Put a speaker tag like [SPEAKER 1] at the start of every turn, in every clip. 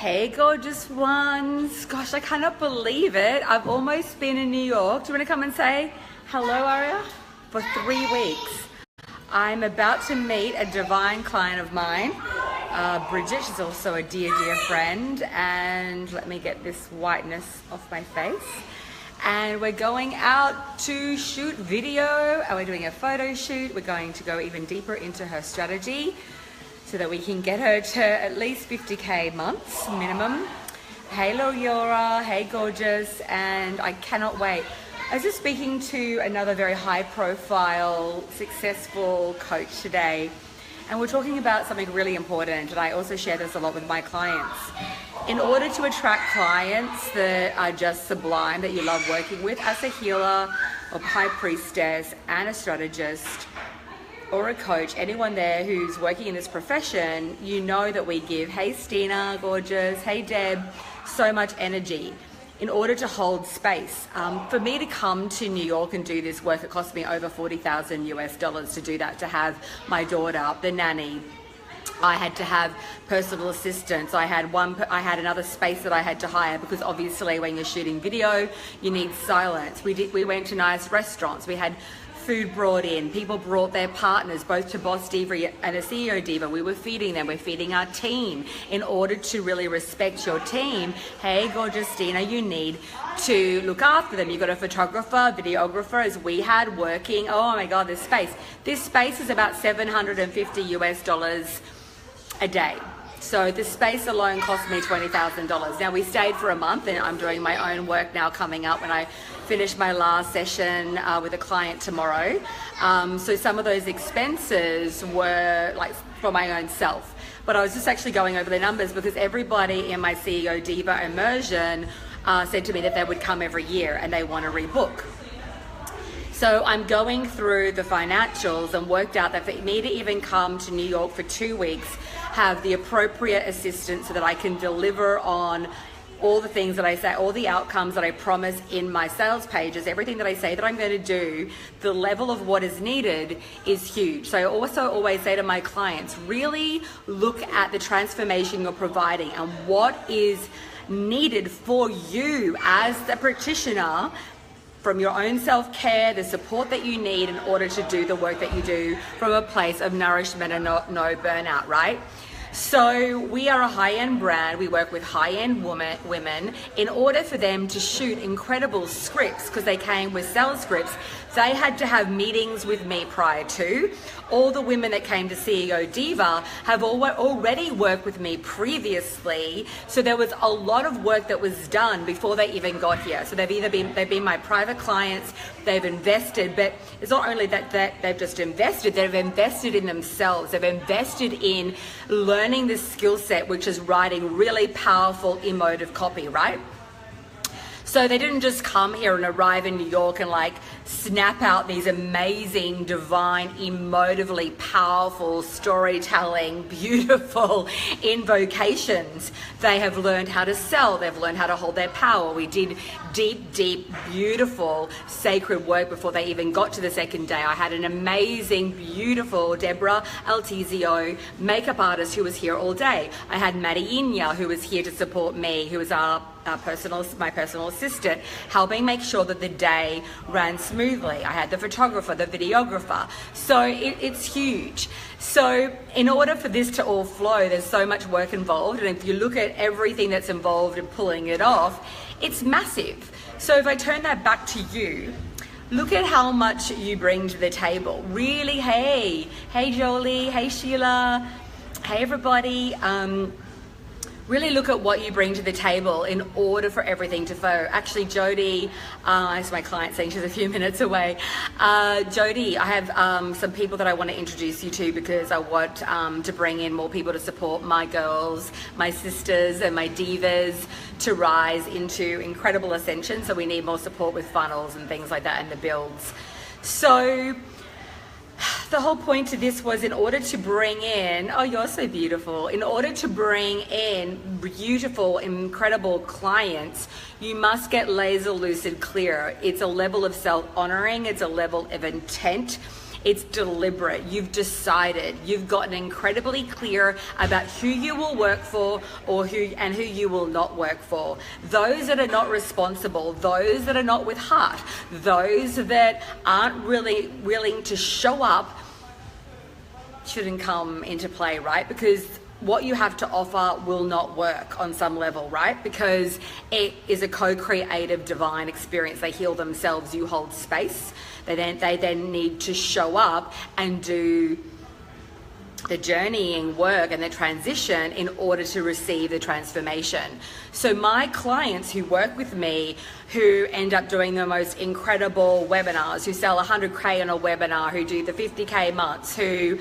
[SPEAKER 1] Hey gorgeous ones. Gosh, I cannot believe it. I've almost been in New York. Do you want to come and say hello, Aria? For 3 weeks. I'm about to meet a divine client of mine, Bridget. She's also a dear, dear friend. And let me get this whiteness off my face. And we're going out to shoot video, and we're doing a photo shoot. We're going to go even deeper into her strategy so that we can get her to at least 50K months minimum. Hey Laura, hey gorgeous, and I cannot wait. I was just speaking to another very high profile, successful coach today, and we're talking about something really important, and I also share this a lot with my clients. In order to attract clients that are just sublime, that you love working with as a healer or high priestess and a strategist or a coach, anyone there who's working in this profession, you know that we give, hey Stina, gorgeous, hey Deb, so much energy in order to hold space. For me to come to New York and do this work, it cost me over $40,000 US to do that, to have my daughter, the nanny. I had to have personal assistants. I had another space that I had to hire, because obviously when you're shooting video, you need silence. We went to nice restaurants. We had food brought in. People brought their partners, both to Boss Diva and a CEO Diva. We were feeding them. We're feeding our team. In order to really respect your team, hey, gorgeous Stina, you need to look after them. You've got a photographer, videographer, as we had working. Oh my God, this space. This space is about $750 US a day. So the space alone cost me $20,000. Now we stayed for a month, and I'm doing my own work now coming up when I finish my last session with a client tomorrow. So some of those expenses were like for my own self. But I was just actually going over the numbers, because everybody in my CEO Diva immersion said to me that they would come every year and they want to rebook. So I'm going through the financials and worked out that for me to even come to New York for 2 weeks, have the appropriate assistance so that I can deliver on all the things that I say, all the outcomes that I promise in my sales pages, everything that I say that I'm going to do, the level of what is needed is huge. So I also always say to my clients, really look at the transformation you're providing and what is needed for you as the practitioner, from your own self-care, the support that you need in order to do the work that you do from a place of nourishment and no burnout, right? So we are a high-end brand. We work with high-end women. In order for them to shoot incredible scripts, because they came with sales scripts, they had to have meetings with me prior to. All the women that came to CEO Diva have already worked with me previously, so there was a lot of work that was done before they even got here. So they've been my private clients, they've invested, but it's not only that they've just invested, they've invested in themselves, they've invested in learning this skill set, which is writing really powerful emotive copy, right? So they didn't just come here and arrive in New York and like snap out these amazing, divine, emotively powerful, storytelling, beautiful invocations. They have learned how to sell. They've learned how to hold their power. We did deep, deep, beautiful, sacred work before they even got to the second day. I had an amazing, beautiful Deborah Altizio, makeup artist, who was here all day. I had Maddie Inya, who was here to support me, who was my personal assistant, helping make sure that the day ran smoothly. I had the photographer, the videographer. So it's huge. So in order for this to all flow, there's so much work involved. And if you look at everything that's involved in pulling it off, it's massive. So if I turn that back to you, look at how much you bring to the table. Really, hey Jolie, hey Sheila, hey everybody. Really look at what you bring to the table in order for everything to flow. Actually, Jody, as my client saying she's a few minutes away. Jody, I have some people that I want to introduce you to, because I want to bring in more people to support my girls, my sisters and my divas to rise into incredible ascension. So we need more support with funnels and things like that and the builds. So the whole point of this was, in order to bring in, oh, you're so beautiful, in order to bring in beautiful, incredible clients, you must get laser lucid clear. It's a level of self-honoring, it's a level of intent, It's deliberate. You've decided. You've gotten incredibly clear about who you will work for or who you will not work for. Those that are not responsible, those that are not with heart, those that aren't really willing to show up shouldn't come into play, right? Because what you have to offer will not work on some level, right? Because it is a co-creative divine experience. They heal themselves, you hold space. They then need to show up and do the journeying work and the transition in order to receive the transformation. So my clients who work with me, who end up doing the most incredible webinars, who sell 100K on a webinar, who do the 50K months, who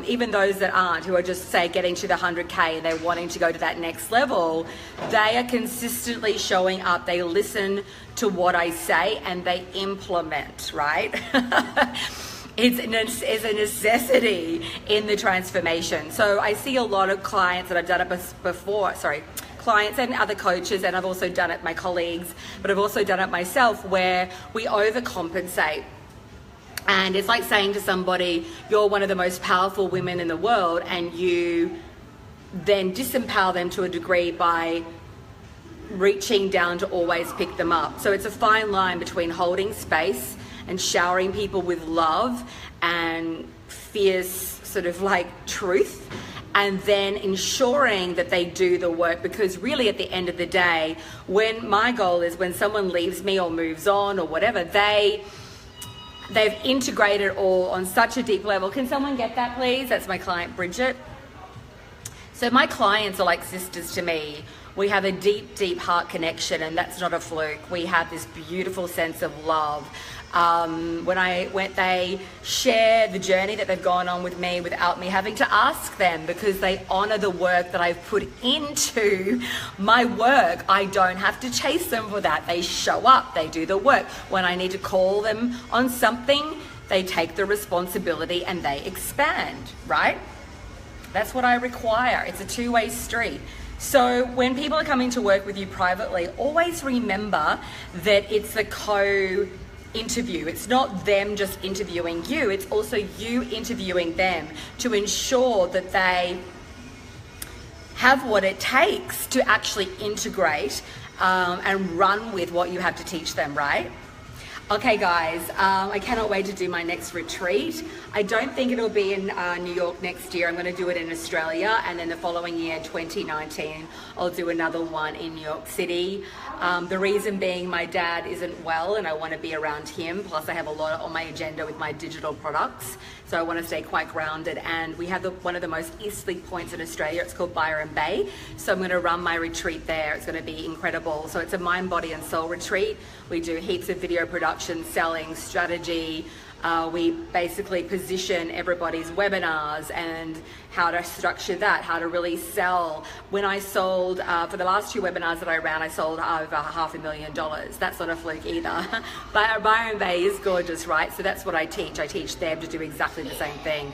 [SPEAKER 1] even those that aren't, who are just say getting to the 100K and they're wanting to go to that next level, they are consistently showing up. They listen to what I say and they implement, right? It's a necessity in the transformation. So I see a lot of clients that I've done it before, clients and other coaches, and I've also done it, my colleagues, but I've also done it myself, where we overcompensate. And it's like saying to somebody, you're one of the most powerful women in the world, and you then disempower them to a degree by reaching down to always pick them up. So it's a fine line between holding space and showering people with love and fierce sort of like truth, and then ensuring that they do the work. Because really at the end of the day, when my goal is when someone leaves me or moves on or whatever, they've integrated all on such a deep level. Can someone get that, please? That's my client, Bridget. So my clients are like sisters to me. We have a deep, deep heart connection, and that's not a fluke. We have this beautiful sense of love. When they share the journey that they've gone on with me without me having to ask them, because they honor the work that I've put into my work. I don't have to chase them for that. They show up, they do the work. When I need to call them on something, they take the responsibility and they expand, right? That's what I require. It's a two-way street. So when people are coming to work with you privately, always remember that it's a co-interview. It's not them just interviewing you, it's also you interviewing them to ensure that they have what it takes to actually integrate and run with what you have to teach them, right? Okay guys, I cannot wait to do my next retreat. I don't think it'll be in New York next year. I'm going to do it in Australia, and then the following year, 2019, I'll do another one in New York City. The reason being my dad isn't well and I want to be around him. Plus I have a lot on my agenda with my digital products. So I want to stay quite grounded, and we have one of the most easterly points in Australia. It's called Byron Bay. So I'm going to run my retreat there. It's going to be incredible. So it's a mind, body and soul retreat. We do heaps of video production, selling, strategy. We basically position everybody's webinars and how to structure that, how to really sell. When I sold, for the last two webinars that I ran, I sold over $500,000. That's not a fluke either. But Byron Bay is gorgeous, right? So that's what I teach. I teach them to do exactly the same thing.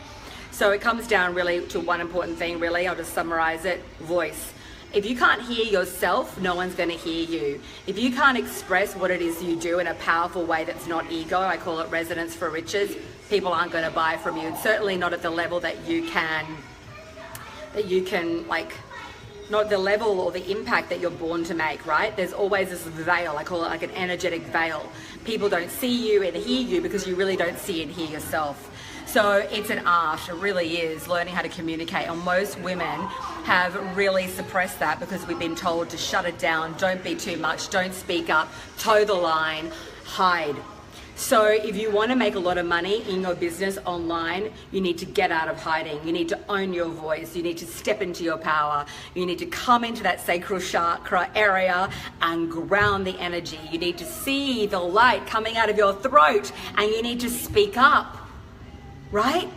[SPEAKER 1] So it comes down really to one important thing, really. I'll just summarize it: voice. If you can't hear yourself, no one's going to hear you. If you can't express what it is you do in a powerful way that's not ego, I call it resonance for riches, people aren't going to buy from you. And certainly not at the level that you can like, not the level or the impact that you're born to make, right? There's always this veil. I call it like an energetic veil. People don't see you and hear you because you really don't see and hear yourself. So it's an art, it really is, learning how to communicate. And most women have really suppressed that because we've been told to shut it down, don't be too much, don't speak up, toe the line, hide. So if you want to make a lot of money in your business online, you need to get out of hiding. You need to own your voice. You need to step into your power. You need to come into that sacral chakra area and ground the energy. You need to see the light coming out of your throat, and you need to speak up. Right?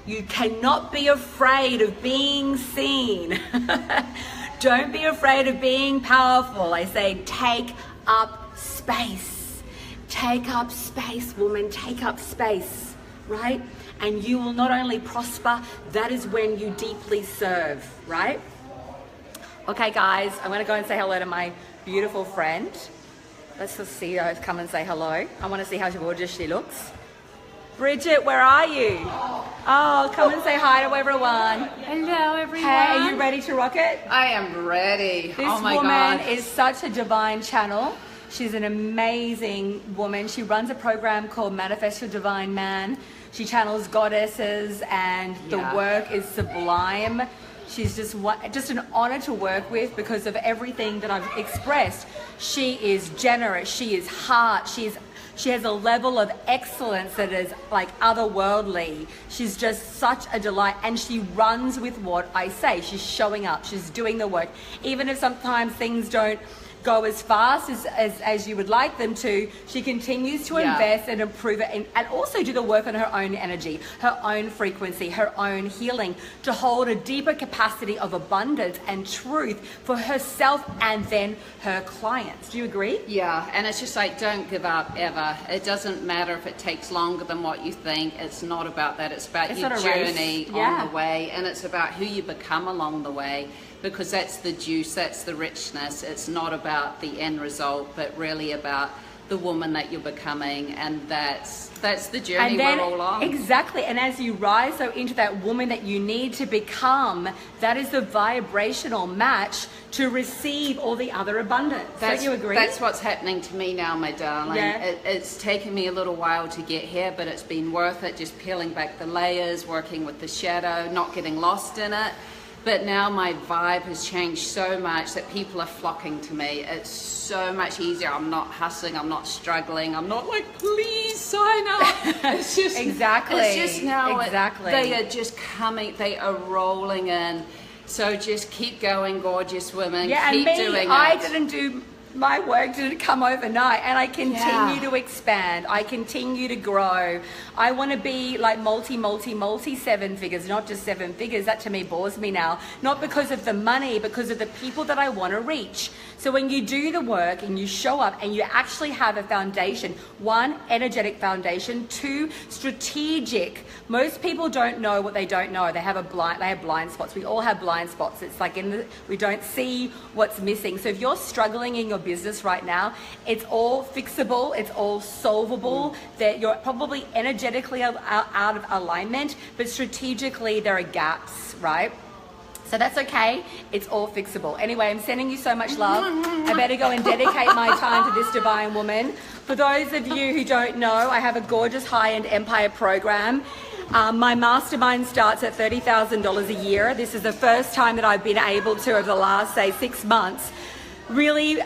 [SPEAKER 1] You cannot be afraid of being seen. Don't be afraid of being powerful. I say take up space. Take up space, woman, take up space, right? And you will not only prosper, that is when you deeply serve, right? Okay guys, I'm gonna go and say hello to my beautiful friend. Let's just see her come and say hello. I wanna see how gorgeous she looks. Bridget, where are you? Oh, come and say hi to everyone.
[SPEAKER 2] Hello, everyone.
[SPEAKER 1] Hey, are you ready to rock it?
[SPEAKER 2] I am ready.
[SPEAKER 1] This
[SPEAKER 2] oh my
[SPEAKER 1] woman
[SPEAKER 2] God.
[SPEAKER 1] is such a divine channel. She's an amazing woman. She runs a program called Manifest Your Divine Man. She channels goddesses, and the work is sublime. She's just an honor to work with because of everything that I've expressed. She is generous. She is heart. She has a level of excellence that is like otherworldly. She's just such a delight, and she runs with what I say. She's showing up. She's doing the work. Even if sometimes things don't go as fast as you would like them to, she continues to invest and improve it, and also do the work on her own energy, her own frequency, her own healing, to hold a deeper capacity of abundance and truth for herself and then her clients. Do you agree?
[SPEAKER 2] Yeah, and it's just like, don't give up ever. It doesn't matter if it takes longer than what you think. It's not about that. It's about your journey on the way, and it's about who you become along the way. Because that's the juice, that's the richness. It's not about the end result, but really about the woman that you're becoming, and that's the journey we're all on.
[SPEAKER 1] Exactly, and as you rise into that woman that you need to become, that is the vibrational match to receive all the other abundance. Don't you agree?
[SPEAKER 2] That's what's happening to me now, my darling.
[SPEAKER 1] Yeah.
[SPEAKER 2] It's taken me a little while to get here, but it's been worth it, just peeling back the layers, working with the shadow, not getting lost in it. But now my vibe has changed so much that people are flocking to me. It's so much easier. I'm not hustling. I'm not struggling. I'm not like, please sign up. It's just
[SPEAKER 1] exactly.
[SPEAKER 2] It's just now.
[SPEAKER 1] Exactly.
[SPEAKER 2] They are just coming. They are rolling in. So just keep going, gorgeous women.
[SPEAKER 1] Yeah,
[SPEAKER 2] keep
[SPEAKER 1] and me,
[SPEAKER 2] doing it.
[SPEAKER 1] I didn't do. My work didn't come overnight, and I continue to expand. I continue to grow. I want to be like multi 7 figures, not just 7 figures. That to me bores me now. Not because of the money, because of the people that I want to reach. So when you do the work and you show up and you actually have a foundation, 1, energetic foundation, 2, strategic. Most people don't know what they don't know. They have blind spots. We all have blind spots. It's like we don't see what's missing. So if you're struggling in your business right now, it's all fixable, it's all solvable. That you're probably energetically out of alignment, but strategically there are gaps, right? So that's okay, it's all fixable. Anyway, I'm sending you so much love. I better go and dedicate my time to this divine woman. For those of you who don't know, I have a gorgeous high-end empire program. My mastermind starts at $30,000 a year. This is the first time that I've been able to, over the last, say, 6 months, really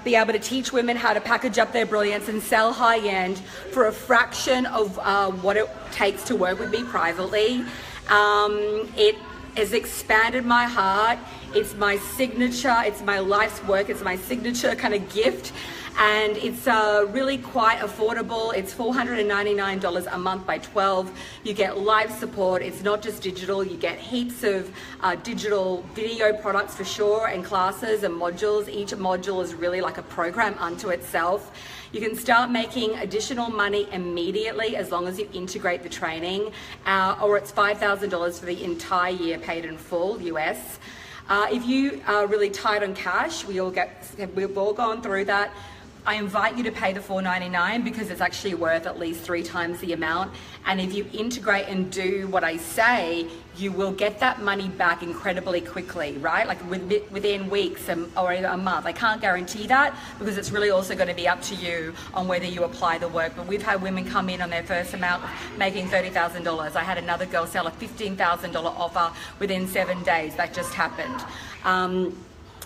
[SPEAKER 1] be able to teach women how to package up their brilliance and sell high-end for a fraction of what it takes to work with me privately. It has expanded my heart. It's my signature, it's my life's work, it's my signature kind of gift. And it's really quite affordable. It's $499 a month by 12. You get live support. It's not just digital. You get heaps of digital video products for sure, and classes and modules. Each module is really like a program unto itself. You can start making additional money immediately as long as you integrate the training, or it's $5,000 for the entire year paid in full US. If you are really tight on cash, we've all gone through that. I invite you to pay the $499 because it's actually worth at least 3 times the amount. And if you integrate and do what I say, you will get that money back incredibly quickly, right? Like within weeks or a month. I can't guarantee that because it's really also going to be up to you on whether you apply the work. But we've had women come in on their first amount making $30,000. I had another girl sell a $15,000 offer within 7 days. That just happened.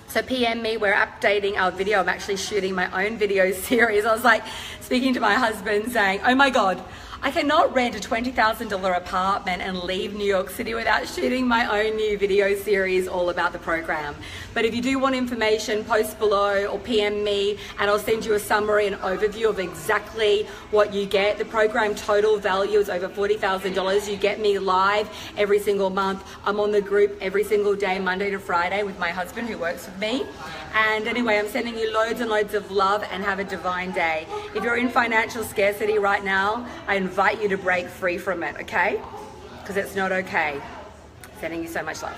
[SPEAKER 1] So PM me, we're updating our video. I'm actually shooting my own video series. I was like speaking to my husband saying, oh my God, I cannot rent a $20,000 apartment and leave New York City without shooting my own new video series all about the program. But if you do want information, post below or PM me and I'll send you a summary and overview of exactly what you get. The program total value is over $40,000. You get me live every single month. I'm on the group every single day, Monday to Friday, with my husband who works with me. And anyway, I'm sending you loads and loads of love, and have a divine day. If you're in financial scarcity right now, I invite you to break free from it, okay? Because it's not okay. Sending you so much love.